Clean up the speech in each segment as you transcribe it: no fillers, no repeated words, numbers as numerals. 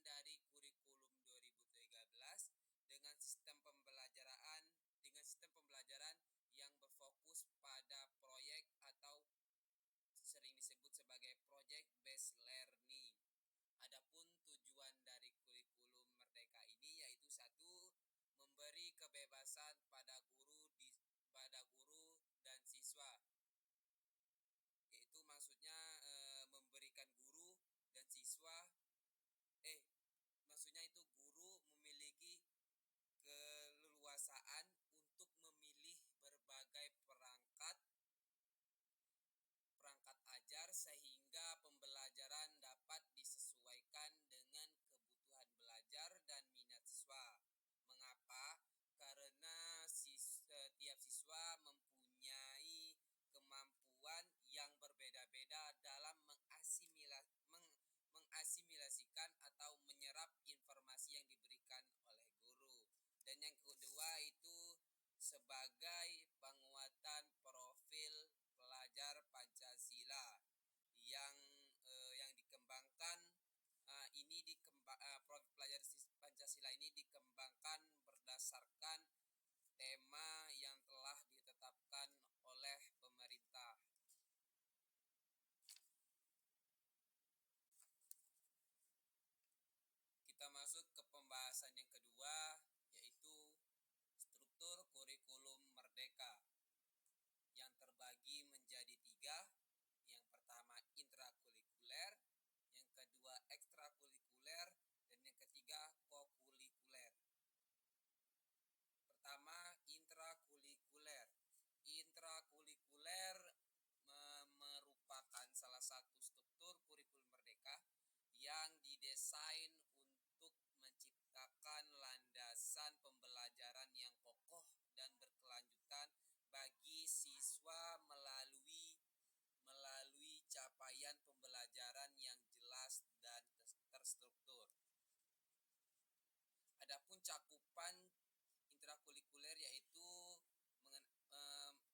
dari kurikulum 2013 dengan sistem pembelajaran yang berfokus pada proyek atau sering disebut sebagai project based learning. Adapun tujuan dari kurikulum Merdeka ini yaitu satu, memberi kebebasan pada guru dan siswa. Yaitu maksudnya memberikan guru dan siswa maksudnya itu guru memiliki keleluasaan untuk memilih berbagai perangkat ajar sehingga pembelajaran dapat disesuaikan dengan kebutuhan belajar dan minat siswa. Mengapa? Karena setiap siswa mempunyai kemampuan yang berbeda-beda dalam mengasimilasikan atau menyerap informasi yang diberikan oleh guru. Dan yang kedua itu sebagai penguatan profil pelajar Pancasila yang dikembangkan profil pelajar Pancasila ini dikembangkan berdasarkan tema yang telah ditetapkan oleh pemerintah. Kita masuk ke pembahasan yang kedua, yaitu struktur kurikulum Merdeka yang terbagi menjadi 3. Yang pertama intrakurikuler, yang kedua ekstrakurikuler, dan yang ketiga kokurikuler. Pertama, intrakurikuler. Intrakurikuler merupakan salah satu struktur kurikulum Merdeka yang didesain untuk menciptakan landasan pembelajaran yang kokoh dan berkelanjutan bagi siswa melalui capaian pembelajaran yang jelas dan terstruktur. Adapun cakupan intrakurikuler yaitu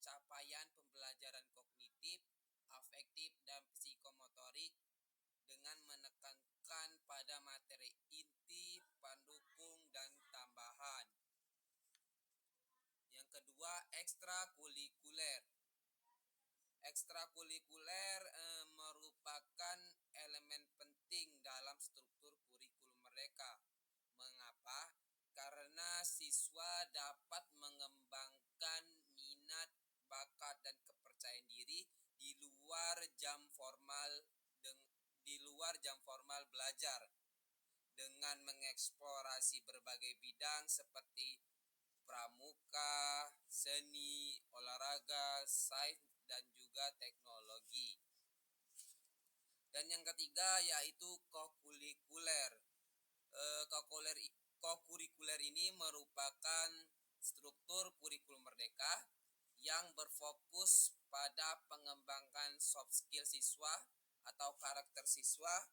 capaian pembelajaran kognitif, afektif, dan psikomotorik dengan menekankan pada materi inti, pendukung, dan tambahan. Yang kedua, ekstrakurikuler. Ekstrakurikuler merupakan elemen penting dalam struktur kurikulum Merdeka. Mengapa? Karena siswa dapat mengembangkan minat, bakat, dan kepercayaan diri di luar jam formal belajar dengan mengeksplorasi berbagai bidang seperti pramuka, seni, olahraga, sains, dan juga teknologi. Dan yang ketiga yaitu kokurikuler. Kokurikuler ini merupakan struktur kurikulum Merdeka yang berfokus pada pengembangan soft skill siswa atau karakter siswa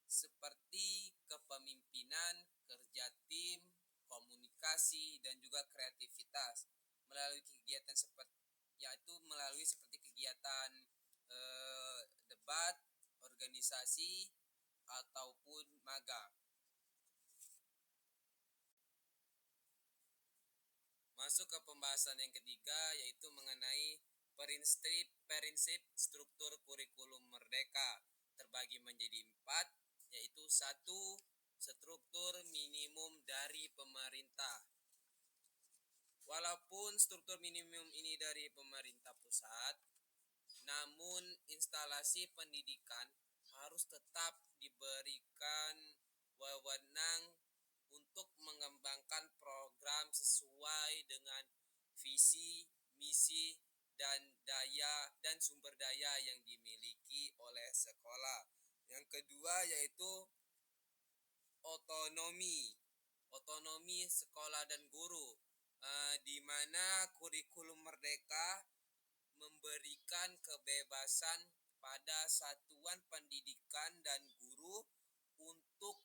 seperti kepemimpinan, kerja tim, komunikasi, dan juga kreativitas melalui kegiatan seperti kegiatan debat, organisasi, ataupun magang. Masuk ke pembahasan yang ketiga, yaitu mengenai prinsip struktur kurikulum Merdeka terbagi menjadi 4, yaitu 1. Struktur minimum dari pemerintah. Walaupun struktur minimum ini dari pemerintah pusat, namun instalasi pendidikan harus tetap diberikan wewenang untuk mengembangkan program sesuai dengan visi, misi, dan sumber daya yang dimiliki oleh sekolah. Yang kedua yaitu otonomi sekolah dan guru, di mana kurikulum Merdeka memberikan kebebasan pada satuan pendidikan dan guru untuk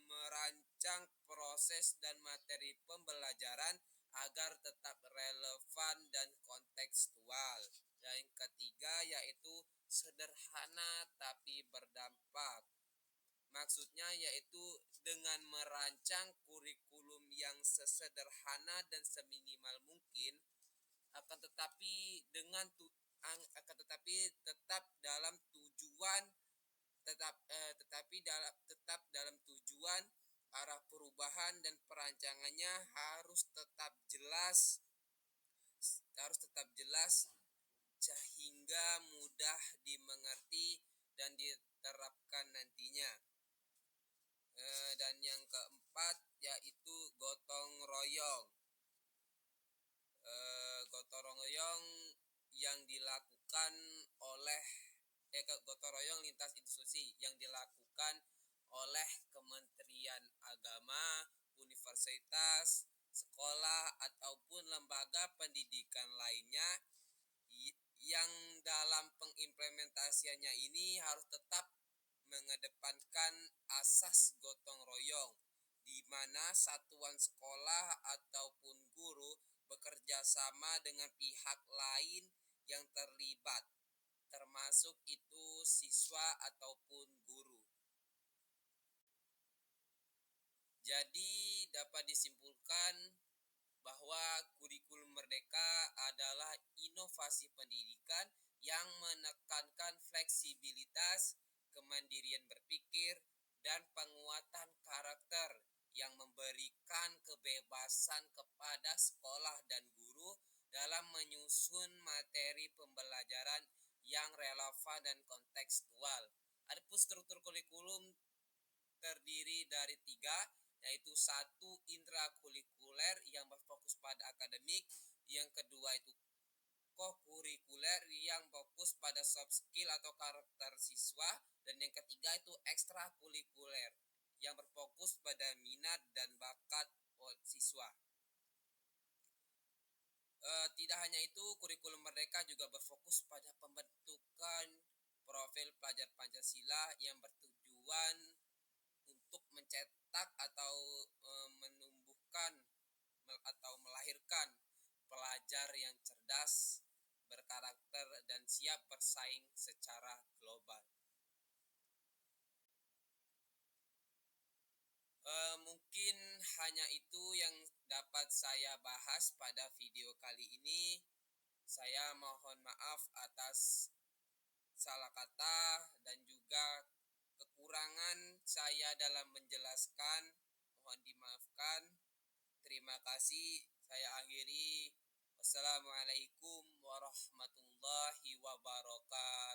merancang proses dan materi pembelajaran agar tetap relevan dan kontekstual. Yang ketiga yaitu sederhana tapi berdampak. Maksudnya yaitu dengan merancang kurikulum yang sesederhana dan seminimal mungkin, akan tetapi tetap dalam tujuan tetap dalam tujuan arah perubahan, dan perancangannya harus tetap jelas sehingga mudah dimengerti dan diterapkan nantinya. Dan yang keempat yaitu gotong royong. Gotong royong yang dilakukan oleh gotong royong lintas institusi yang dilakukan oleh Kementerian Agama, universitas, sekolah, ataupun lembaga pendidikan lainnya, yang dalam pengimplementasiannya ini harus tetap mengedepankan asas gotong royong, di mana satuan sekolah ataupun guru bekerja sama dengan pihak lain yang terlibat, termasuk itu siswa ataupun guru. Jadi dapat disimpulkan bahwa kurikulum Merdeka adalah inovasi pendidikan yang menekankan fleksibilitas, kemandirian berpikir, dan penguatan karakter, yang memberikan kebebasan kepada sekolah dan guru dalam menyusun materi pembelajaran yang relevan dan kontekstual. Adapun struktur kurikulum terdiri dari 3, yaitu 1 intrakurikuler yang berfokus pada akademik, yang kedua itu kokurikuler yang fokus pada soft skill atau karakter siswa, dan yang ketiga itu ekstrakurikuler yang berfokus pada minat dan bakat siswa. Tidak hanya itu, kurikulum Merdeka juga berfokus pada pembentukan profil pelajar Pancasila yang bertujuan untuk mencetak atau menumbuhkan atau melahirkan pelajar yang cerdas, berkarakter, dan siap bersaing secara global. Mungkin hanya itu yang dapat saya bahas pada video kali ini. Saya mohon maaf atas salah kata dan juga kekurangan saya dalam menjelaskan. Mohon dimaafkan. Terima kasih. Saya akhiri. Wassalamualaikum warahmatullahi wabarakatuh.